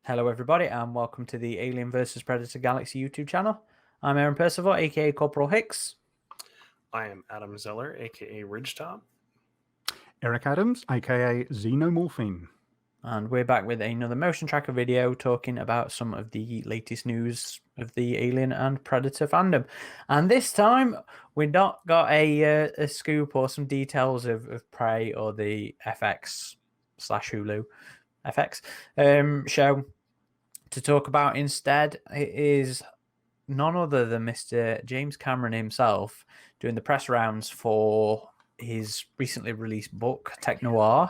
Hello, everybody, and welcome to the Alien vs. Predator Galaxy YouTube channel. I'm Aaron Percival, aka Corporal Hicks. I am Adam Zeller, aka Ridgetop. Eric Adams, aka Xenomorphine. And we're back with another motion tracker video talking about some of the latest news of the Alien and Predator fandom. And this time, we've not got a scoop or some details of Prey or the FX/Hulu FX show to talk about. Instead, it is none other than Mr. James Cameron himself doing the press rounds for his recently released book, Tech Noir,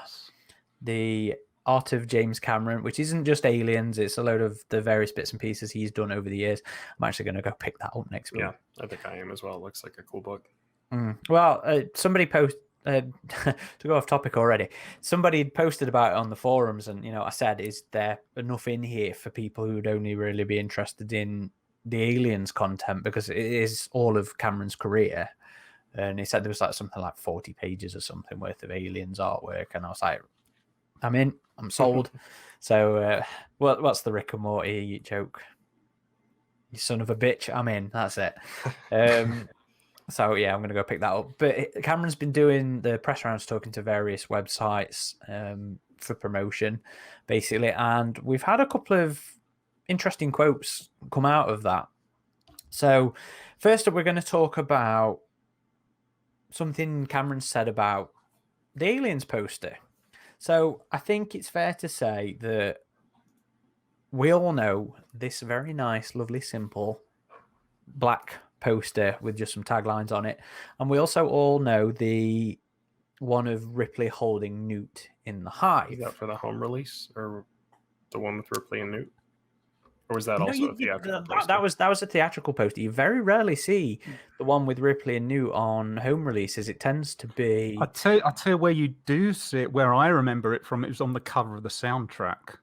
the Art of James Cameron, which isn't just aliens, it's a load of the various bits and pieces he's done over the years. I'm actually going to go pick that up next week. Yeah, I think I am as well. It looks like a cool book. Well, somebody posted, to go off topic already, somebody posted about it on the forums, and I said, is there enough in here for people who would only really be interested in the aliens content, because it is all of Cameron's career? And he said there was something like 40 pages or something worth of aliens artwork, and I was like, I'm in, I'm sold. So what's the Rick and Morty joke? You son of a bitch, I'm in. That's it. So yeah, I'm going to go pick that up. But Cameron's been doing the press rounds, talking to various websites for promotion, basically. And we've had a couple of interesting quotes come out of that. So first up, we're going to talk about something Cameron said about the Aliens poster. So I think it's fair to say that we all know this very nice, lovely, simple black poster with just some taglines on it. And we also all know the one of Ripley holding Newt in the hive. Is that for the home release, or the one with Ripley and Newt? Or was that also a theatrical poster? That was a theatrical poster. You very rarely see the one with Ripley and Newt on home releases. It tends to be... I'll tell you where you do see it, where I remember it from. It was on the cover of the soundtrack.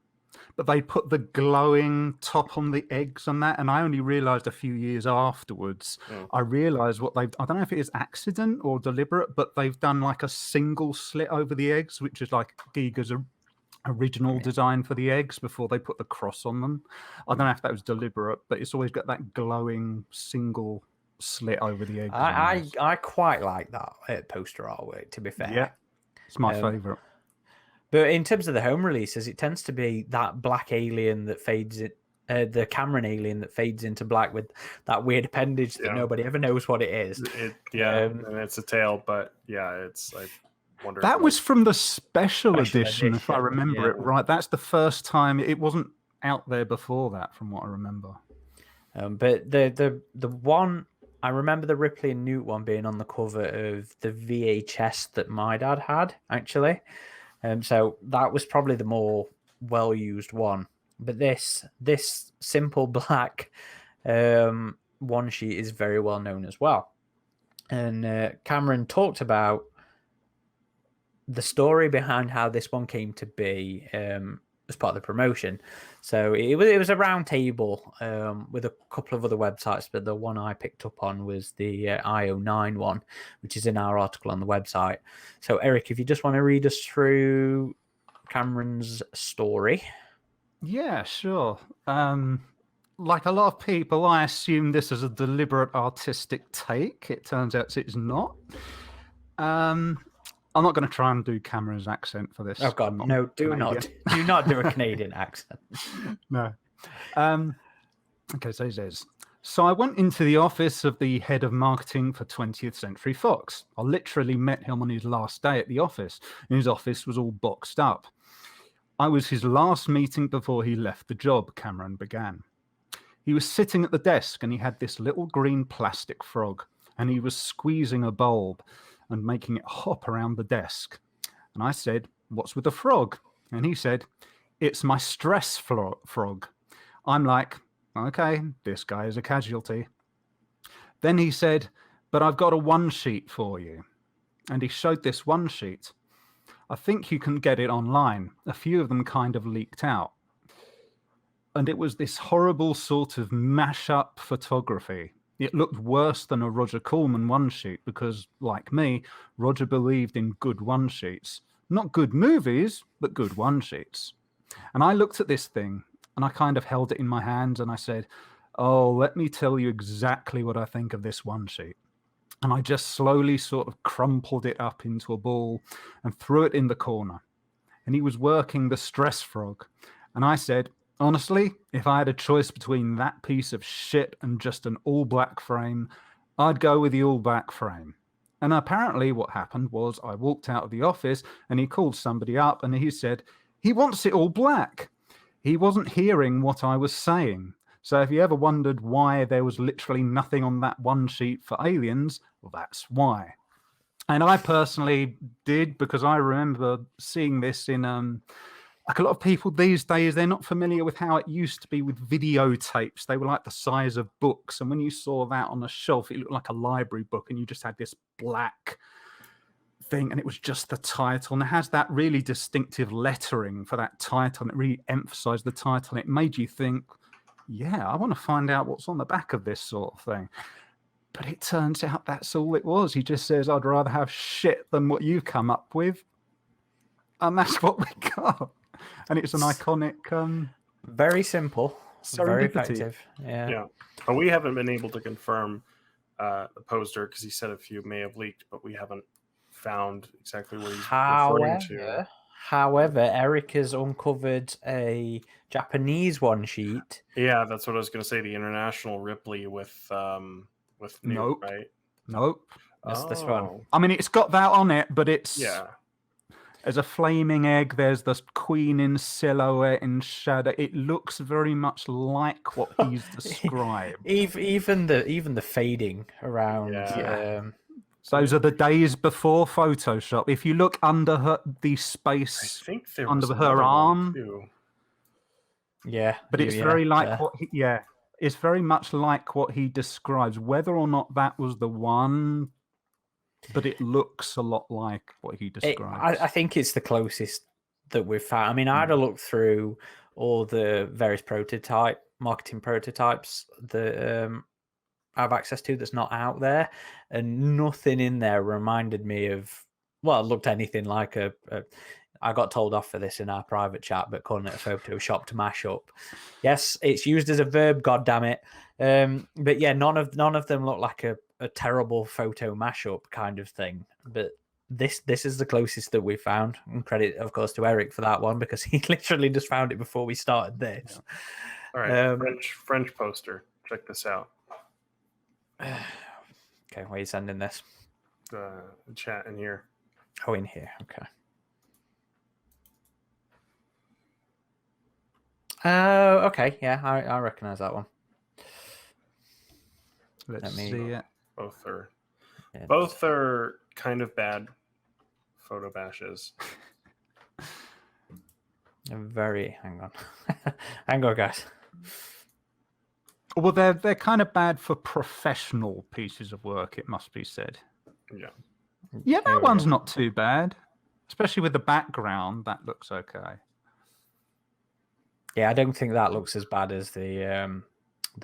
But they put the glowing top on the eggs and that, and I only realised a few years afterwards. I realised what they've... I don't know if it is accident or deliberate, but they've done like a single slit over the eggs, which is like Giger's original design for the eggs before they put the cross on them. I don't know if that was deliberate, but it's always got that glowing single slit over the eggs. I quite like that poster artwork, to be fair. Yeah, it's my favourite. But in terms of the home releases, it tends to be that black alien that fades it, the Cameron alien that fades into black with that weird appendage that nobody ever knows what it is. And it's a tail, but it's like... That was from the special edition, if I remember it right. That's the first time. It wasn't out there before that, from what I remember. But the one, I remember the Ripley and Newt one being on the cover of the VHS that my dad had, actually. So that was probably the more well-used one. But this simple black one sheet is very well known as well. And Cameron talked about the story behind how this one came to be as part of the promotion. So it was a round table with a couple of other websites, but the one I picked up on was the IO9 one, which is in our article on the website. So Eric, if you just want to read us through Cameron's story. Yeah, sure. Like a lot of people, I assume this is a deliberate artistic take. It turns out it's not. I'm not going to try and do Cameron's accent for this. Oh, God, no, do not. Do not do a Canadian accent. No. Okay, so he says, so I went into the office of the head of marketing for 20th Century Fox. I literally met him on his last day at the office, and his office was all boxed up. I was his last meeting before he left the job, Cameron began. He was sitting at the desk, and he had this little green plastic frog, and he was squeezing a bulb and making it hop around the desk. And I said, what's with the frog? And he said, it's my stress frog. I'm like, okay, this guy is a casualty. Then he said, but I've got a one sheet for you. And he showed this one sheet. I think you can get it online. A few of them kind of leaked out. And it was this horrible sort of mash-up photography. It looked worse than a Roger Corman one sheet because, like me, Roger believed in good one sheets. Not good movies, but good one sheets. And I looked at this thing and I kind of held it in my hands and I said, "Oh, let me tell you exactly what I think of this one sheet." And I just slowly sort of crumpled it up into a ball and threw it in the corner. And he was working the stress frog. And I said, "Honestly, if I had a choice between that piece of shit and just an all black frame, I'd go with the all black frame." And apparently what happened was I walked out of the office and he called somebody up and he said, he wants it all black. He wasn't hearing what I was saying. So if you ever wondered why there was literally nothing on that one sheet for Aliens, well, that's why. And I personally did, because I remember seeing this in like a lot of people these days, they're not familiar with how it used to be with videotapes. They were like the size of books. And when you saw that on a shelf, it looked like a library book and you just had this black thing and it was just the title. And it has that really distinctive lettering for that title. And it really emphasized the title. And it made you think, yeah, I want to find out what's on the back of this sort of thing. But it turns out that's all it was. He just says, "I'd rather have shit than what you've come up with." And that's what we got. And it's an iconic very simple, very serendipity. effective. Yeah. And we haven't been able to confirm the poster because he said a few may have leaked, but we haven't found exactly what he's referring to. However, Eric has uncovered a Japanese one sheet. Yeah, that's what I was going to say. The international Ripley with Newt, Nope. right? Nope. That's this one. I mean, it's got that on it, but it's Yeah. There's a flaming egg. There's the queen in silhouette in shadow. It looks very much like what he's described. Even the fading around. Yeah. Those are the days before Photoshop. If you look under the I space think there under was her another one, arm, too. Yeah, but it's very like what he, it's very much like what he describes. Whether or not that was the one, but it looks a lot like what he describes. I think it's the closest that we've found. I mean, I had a look through all the various marketing prototypes that I have access to that's not out there, and nothing in there reminded me of, well, it looked anything like I got told off for this in our private chat, but calling it a Photoshop to mash up. Yes, it's used as a verb, goddammit. But yeah, none of them look like a terrible photo mashup kind of thing. But this is the closest that we found. And credit, of course, to Eric for that one, because he literally just found it before we started this. All right, French poster. Check this out. Okay, where are you sending this? The chat in here. Oh, in here. Okay. Oh, okay. Yeah, I recognize that one. Let's see it. Both are kind of bad photo bashes. Hang on. Hang on, guys. Well, they're kind of bad for professional pieces of work, it must be said. Yeah. Yeah, that one's not too bad. Especially with the background, that looks okay. Yeah, I don't think that looks as bad as the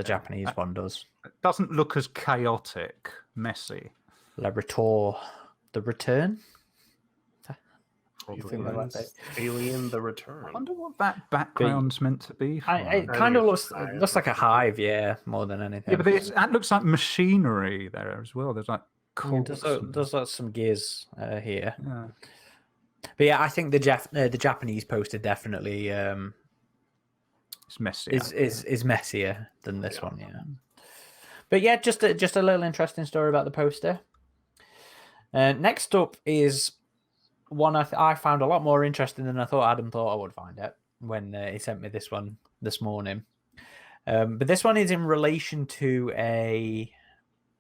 Japanese one does. It doesn't look as chaotic, messy. Le Retour. The Return? Alien the Return. I wonder what that background's meant to be for. It kind of looks like a hive, yeah, more than anything. Yeah, but that looks like machinery there as well. There's like there's like some gears here. Yeah. But yeah, I think the Japanese poster definitely it's messier. Is messier than this one, yeah. But yeah, just a little interesting story about the poster. Next up is one I found a lot more interesting than I thought Adam thought I would find it when he sent me this one this morning. But this one is in relation to an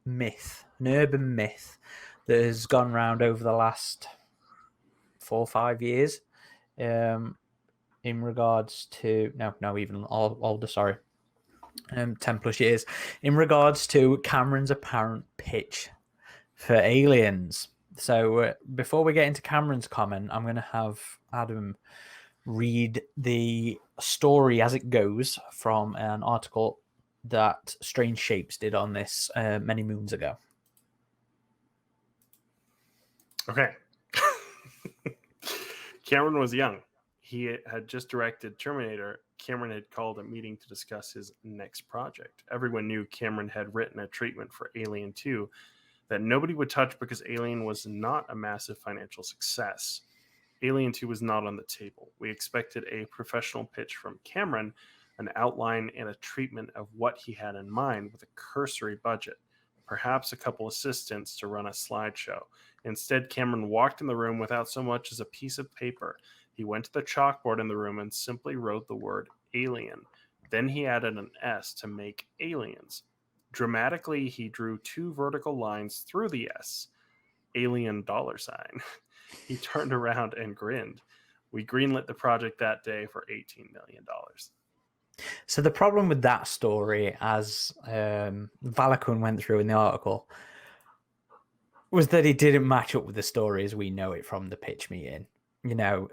urban myth that has gone around over the last 4 or 5 years. In regards to even older, sorry, 10 plus years, in regards to Cameron's apparent pitch for Aliens. So before we get into Cameron's comment, I'm going to have Adam read the story as it goes from an article that Strange Shapes did on this many moons ago. Okay. Cameron was young. He had just directed Terminator, Cameron had called a meeting to discuss his next project. Everyone knew Cameron had written a treatment for Alien 2 that nobody would touch because Alien was not a massive financial success. Alien 2 was not on the table. We expected a professional pitch from Cameron, an outline and a treatment of what he had in mind with a cursory budget, perhaps a couple assistants to run a slideshow. Instead, Cameron walked in the room without so much as a piece of paper. He went to the chalkboard in the room and simply wrote the word alien. Then he added an S to make aliens. Dramatically, he drew 2 vertical lines through the S. Alien $sign. He turned around and grinned. We greenlit the project that day for $18 million. So the problem with that story, as Valakun went through in the article, was that it didn't match up with the story as we know it from the pitch meeting. You know,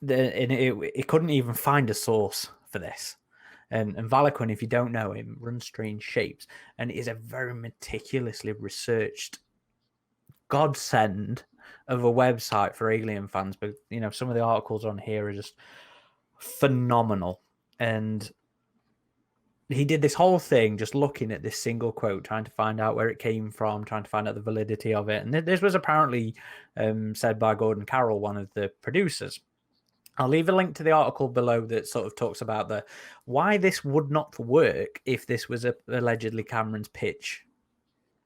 it couldn't even find a source for this. And Valakun, if you don't know him, runs Strange Shapes and is a very meticulously researched godsend of a website for Alien fans. But, you know, some of the articles on here are just phenomenal. And he did this whole thing just looking at this single quote, trying to find out where it came from, trying to find out the validity of it. And this was apparently said by Gordon Carroll, one of the producers. I'll leave a link to the article below that sort of talks about why this would not work if this was allegedly Cameron's pitch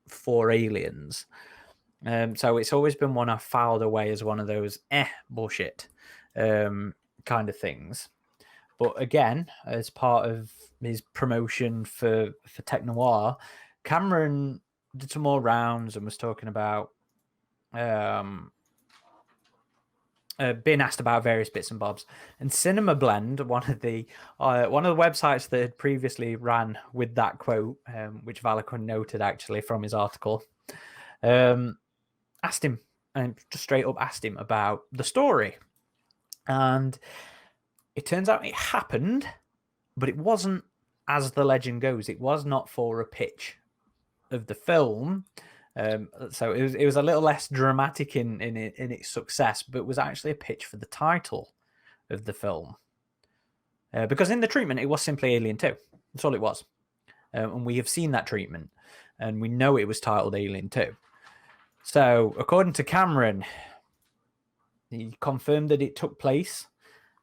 for Aliens. So it's always been one I've filed away as one of those bullshit kind of things. But again, as part of his promotion for Tech Noir, Cameron did some more rounds and was talking about being asked about various bits and bobs. And Cinema Blend, one of the websites that had previously ran with that quote, which Valakun noted actually from his article, asked him and just straight up asked him about the story. And it turns out it happened, but it wasn't as the legend goes. It was not for a pitch of the film. So it was a little less dramatic in its success, but it was actually a pitch for the title of the film. Because in the treatment, it was simply Alien 2. That's all it was. And we have seen that treatment, and we know it was titled Alien 2. So according to Cameron, he confirmed that it took place,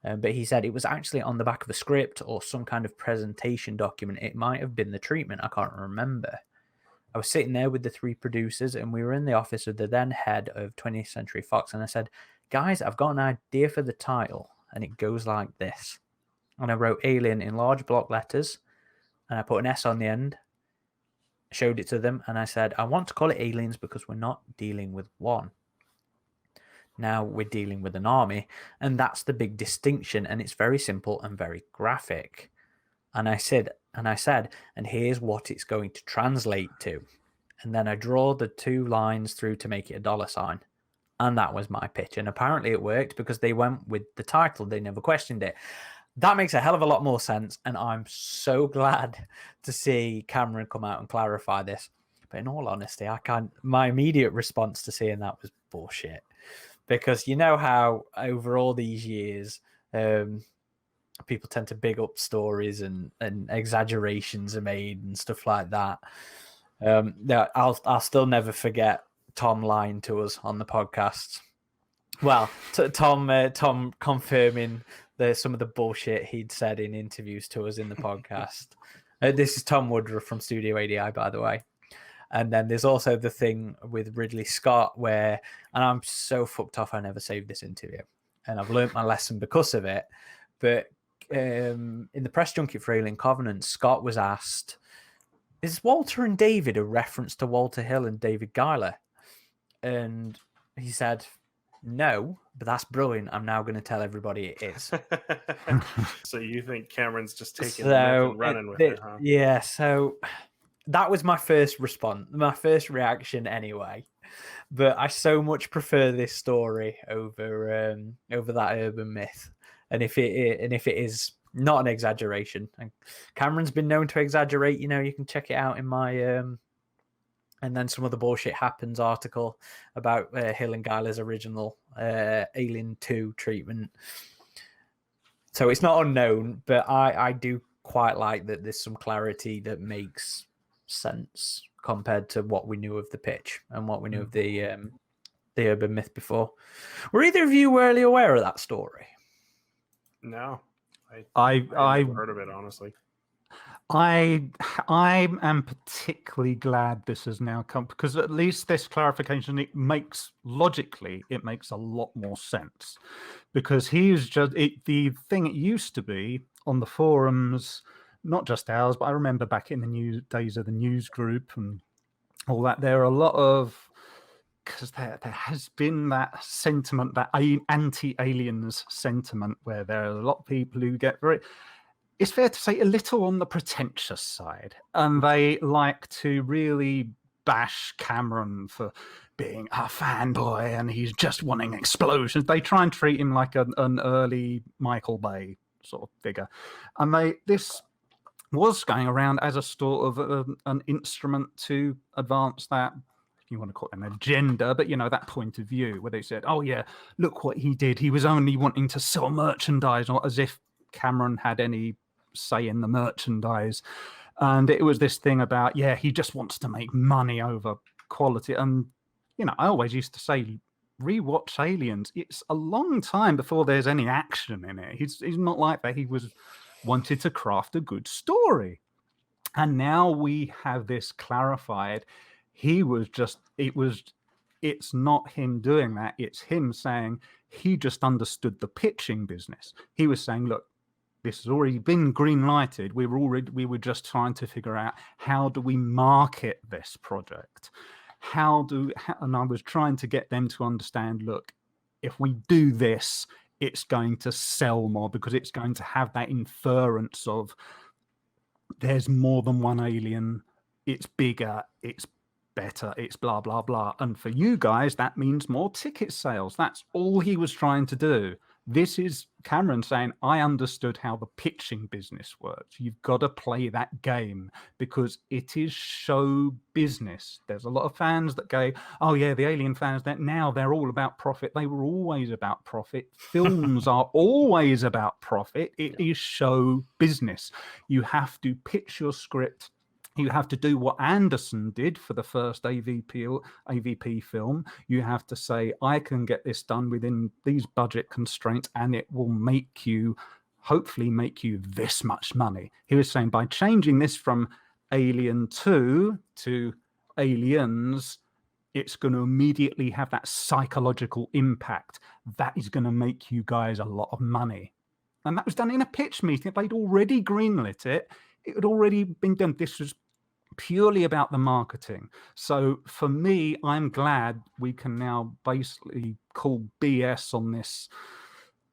but he said it was actually on the back of a script or some kind of presentation document. It might have been the treatment. I can't remember. I was sitting there with the 3 producers, and we were in the office of the then head of 20th Century Fox. And I said, guys, I've got an idea for the title. And it goes like this. And I wrote Alien in large block letters. And I put an S on the end. Showed it to them. And I said, I want to call it Aliens because we're not dealing with one. Now we're dealing with an army. And that's the big distinction. And it's very simple and very graphic. And I said, and here's what it's going to translate to. And then I draw the 2 lines through to make it a $sign. And that was my pitch. And apparently it worked because they went with the title. They never questioned it. That makes a hell of a lot more sense. And I'm so glad to see Cameron come out and clarify this. But in all honesty, my immediate response to seeing that was bullshit. Because you know how over all these years, people tend to big up stories and exaggerations are made and stuff like that. I'll still never forget Tom lying to us on the podcast. Well, Tom confirming some of the bullshit he'd said in interviews to us in the podcast. This is Tom Woodruff from Studio ADI, by the way. And then there's also the thing with Ridley Scott and I'm so fucked off I never saved this interview. And I've learned my lesson because of it. But in the press junket for Alien Covenant, Scott was asked, is Walter and David a reference to Walter Hill and David Giler? And he said, no, but that's brilliant. I'm now going to tell everybody it is. So you think Cameron's just taking the myth and running with it, huh? Yeah, so that was my first response, my first reaction anyway. But I so much prefer this story over that urban myth. And if it is not an exaggeration, and Cameron's been known to exaggerate, you can check it out in my and then Some Other Bullshit Happens article about Hill and Giler's original Alien 2 treatment. So it's not unknown, but I do quite like that there's some clarity that makes sense compared to what we knew of the pitch and what we knew of the urban myth before. Were either of you really aware of that story? No, I I never heard of it, honestly. I am particularly glad this has now come, because at least this clarification, it makes a lot more sense, because he's just the thing it used to be on the forums, not just ours, but I remember back in the days of the news group and all that, there are a lot of, because there has been that sentiment, that anti-aliens sentiment, where there are a lot of people who get very, it's fair to say, a little on the pretentious side, and they like to really bash Cameron for being a fanboy and he's just wanting explosions. They try and treat him like an early Michael Bay sort of figure, and this was going around as a sort of an instrument to advance that, if you want to call it an agenda, but that point of view where they said, oh yeah, look what he did, he was only wanting to sell merchandise, or as if Cameron had any say in the merchandise. And it was this thing about, yeah, he just wants to make money over quality. And I always used to say, rewatch Aliens, it's a long time before there's any action in it. He's not like that. He wanted to craft a good story, and now we have this clarified. It's not him doing that, it's him saying he just understood the pitching business. He was saying, look, this has already been green lighted. We were just trying to figure out, how do we market this project? And I was trying to get them to understand, look, if we do this, it's going to sell more, because it's going to have that inference of there's more than one alien, it's bigger, it's better, it's blah, blah, blah. And for you guys, that means more ticket sales. That's all he was trying to do. This is Cameron saying, I understood how the pitching business works. You've got to play that game, because it is show business. There's a lot of fans that go, oh yeah, the Alien fans, that now they're all about profit. They were always about profit. Films are always about profit. It is show business. You have to pitch your script. You have to do what Anderson did for the first AVP film. You have to say, I can get this done within these budget constraints, and it will hopefully make you this much money. He was saying, by changing this from Alien 2 to Aliens, it's going to immediately have that psychological impact. That is going to make you guys a lot of money. And that was done in a pitch meeting. They'd already greenlit it. It had already been done. This was purely about the marketing. So for me, I'm glad we can now basically call BS on this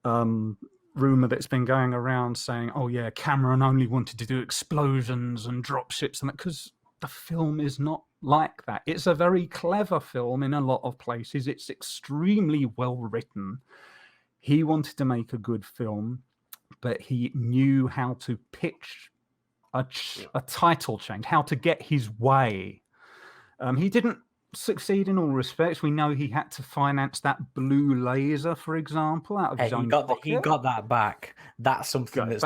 rumor that's been going around saying, oh yeah, Cameron only wanted to do explosions and dropships, and that, because the film is not like that. It's a very clever film in a lot of places. It's extremely well written. He wanted to make a good film, but he knew how to pitch a title change, how to get his way. He didn't succeed in all respects. We know he had to finance that blue laser, for example, out of his own pocket. He got that back. That's something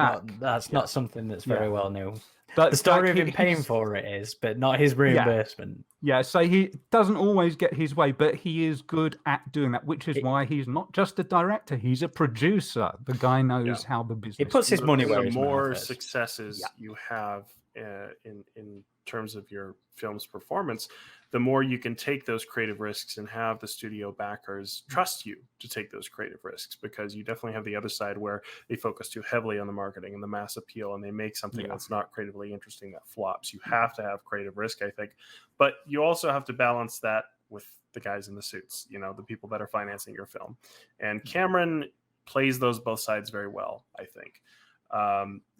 not something that's very well known. But the story of him paying for it is, but not his reimbursement. Yeah, so he doesn't always get his way, but he is good at doing that, which is why he's not just a director, he's a producer. The guy knows how the business. He puts his money where his mouth is. The more successes you have in terms of your film's performance, the more you can take those creative risks and have the studio backers trust you to take those creative risks, because you definitely have the other side where they focus too heavily on the marketing and the mass appeal, and they make something that's not creatively interesting that flops. You have to have creative risk, I think, but you also have to balance that with the guys in the suits, the people that are financing your film. And Cameron plays those both sides very well, I think.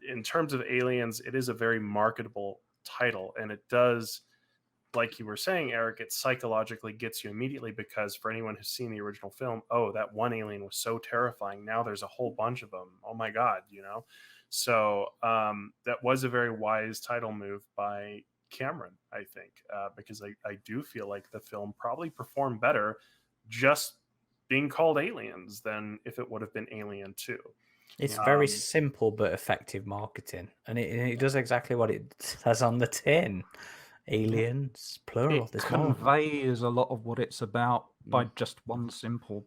In terms of Aliens, it is a very marketable title, and it does, like you were saying, Eric, it psychologically gets you immediately, because for anyone who's seen the original film, oh, that one alien was so terrifying. Now there's a whole bunch of them. Oh my God, So that was a very wise title move by Cameron, I think, because I do feel like the film probably performed better just being called Aliens than if it would have been Alien 2. It's Yeah. very simple but effective marketing, and it does exactly what it says on the tin. Aliens, plural. It There's more. conveys a lot of what it's about by just one simple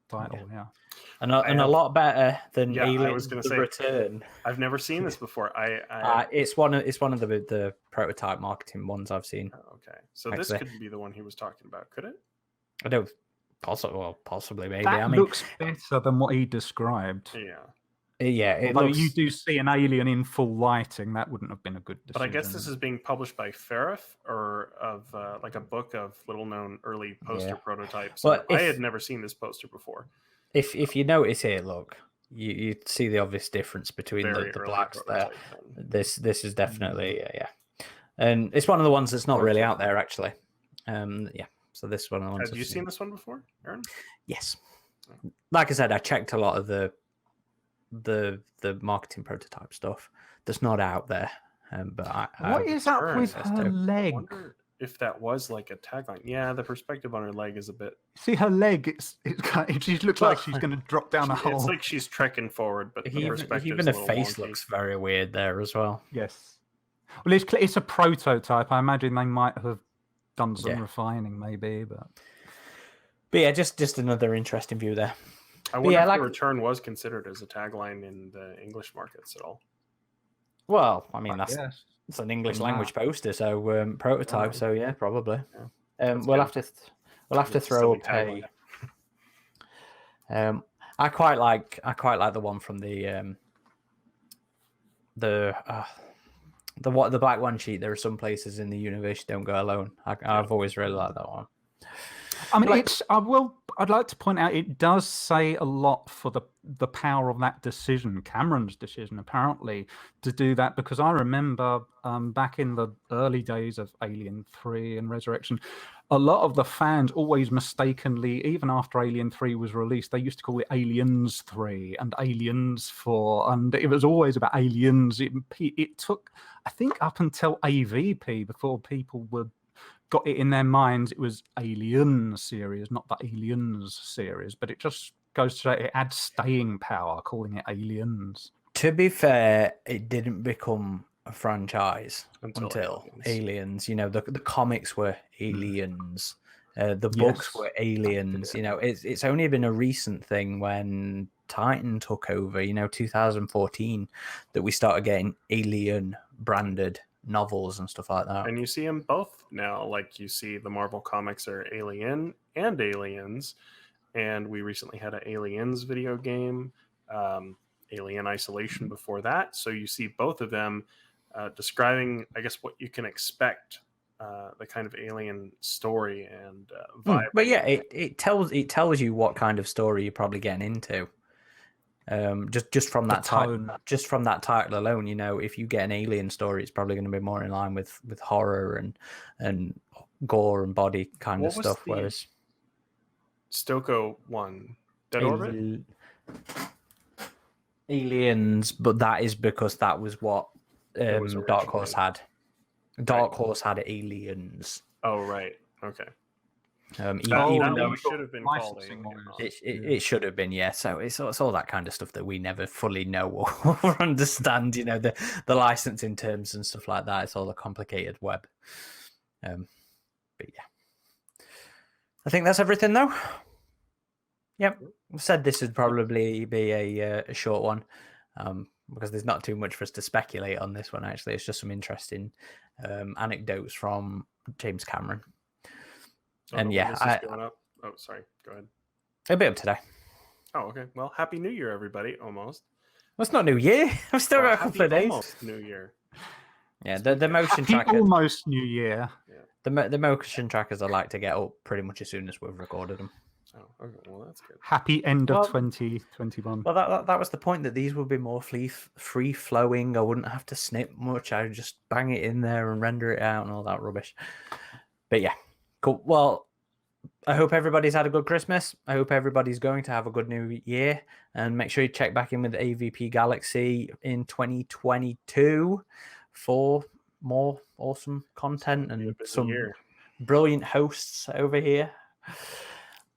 title. Yeah. And a lot better than Yeah, I Alien: was gonna The say, Return. I've never seen this before. It's one of the prototype marketing ones I've seen. Okay, so this Actually. couldn't be the one he was talking about, could it? I don't possibly maybe. That I mean, looks better than what he described. Yeah. it Although looks. you do see an alien in full lighting, that wouldn't have been a good decision. But I guess this is being published by Ferrif, or of like a book of little-known early poster prototypes. Well, I had never seen this poster before. If you notice here, look, you see the obvious difference between Very the early blacks there. prototype then. This is definitely yeah, and it's one of the ones that's not really out there actually. Yeah, so this one. Have you seen this one before, Aaron? Yes. Like I said, I checked a lot of the marketing prototype stuff that's not out there. But what is up with her leg? I wonder if that was like a tagline. Yeah, the perspective on her leg is a bit. See her leg; she looks like she's going to drop down a hole. It's like she's trekking forward, but the perspective. Even the face looks very weird there as well. Yes. Well, it's a prototype. I imagine they might have done some refining, maybe, but yeah, just another interesting view there. I wonder if the return was considered as a tagline in the English markets at all. Well, I mean it's an English language poster, so prototype. So yeah, probably. Yeah. We'll have to throw up a. I quite like the one from the black one sheet. There are some places in the universe you don't go alone. I've always really liked that one. I mean, I'd like to point out it does say a lot for the power of that decision, Cameron's decision, apparently, to do that, because I remember back in the early days of Alien 3 and Resurrection, a lot of the fans always mistakenly, even after Alien 3 was released, they used to call it Aliens 3 and Aliens 4, and it was always about aliens. It took, I think, up until AVP before people got it in their minds it was Alien series, not the Aliens series, but it just goes to show it adds staying power calling it Aliens. To be fair, it didn't become a franchise until Aliens. You know, the comics were Aliens, the books were Aliens. You know, it's only been a recent thing when Titan took over, 2014, that we started getting Alien branded novels and stuff like that. And you see them both now. Like, you see the Marvel comics are Alien and Aliens, and we recently had an Aliens video game, Alien Isolation before that. So you see both of them describing, I guess, what you can expect, the kind of alien story and vibe. But yeah, it tells you what kind of story you're probably getting into. Just from that title alone, if you get an alien story, it's probably going to be more in line with horror and gore and body kind of stuff. Whereas Stoko one, Dead Orbit? Aliens, but that is because that was what Dark Horse had. Dark Horse had Aliens. Oh, right. Okay. Even though it should have been called it should have been, yeah. So it's all that kind of stuff that we never fully know or understand. The licensing terms and stuff like that. It's all a complicated web. But yeah, I think that's everything, though. Yep, I said this would probably be a short one because there's not too much for us to speculate on this one. Actually, it's just some interesting anecdotes from James Cameron. And yeah, oh, sorry. Go ahead. A bit up today. Oh, okay. Well, Happy New Year, everybody. Almost. Well, it's not New Year. I've still got a couple of days. Almost New Year. Yeah, the motion tracker. Almost New Year. Yeah. The motion trackers I like to get up pretty much as soon as we've recorded them. Oh, okay. Well, that's good. Happy end of 2021. Well, that was the point, that these would be more free flowing. I wouldn't have to snip much. I would just bang it in there and render it out and all that rubbish. But yeah, cool. Well, I hope everybody's had a good Christmas. I hope everybody's going to have a good New Year. And make sure you check back in with AVP Galaxy in 2022 for more awesome content and some brilliant hosts over here.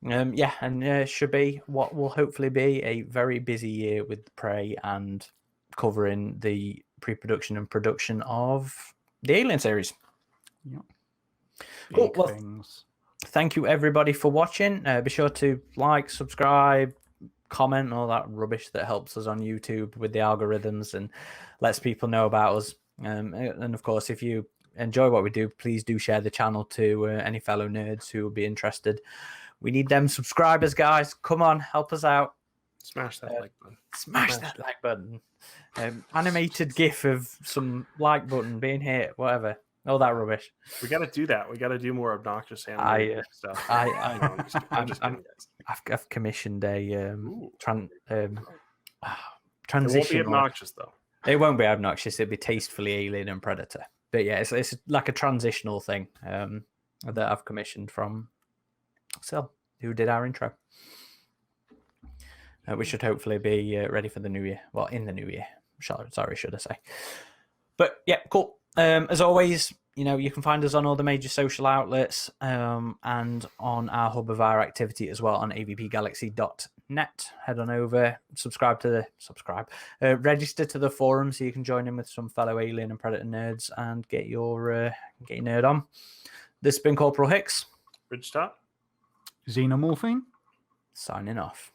Yeah, and should be what will hopefully be a very busy year with Prey and covering the pre-production and production of the Alien series. Yeah. Cool. Big Well, things. thank you everybody for watching. Be sure to like, subscribe, comment, all that rubbish that helps us on YouTube with the algorithms and lets people know about us. And of course, if you enjoy what we do, please do share the channel to any fellow nerds who will be interested. We need them subscribers, guys. Come on, help us out. Smash that like button. Smash that like button. Animated GIF of some like button being hit, whatever. All that rubbish. We got to do that. We got to do more obnoxious animated stuff. No, I'm just kidding, guys. I've commissioned a It transition. won't be obnoxious though. It won't be obnoxious. It'll be tastefully alien and predator. But yeah, it's like a transitional thing that I've commissioned from Sil, who did our intro. We should hopefully be ready for the new year. Well, in the new year. Sorry, should I say. But yeah, cool. As always, you can find us on all the major social outlets and on our hub of our activity as well on avpgalaxy.net. Head on over, register to the forum so you can join in with some fellow alien and predator nerds and get your nerd on. This has been Corporal Hicks. Bridgetop. Xenomorphine. Signing off.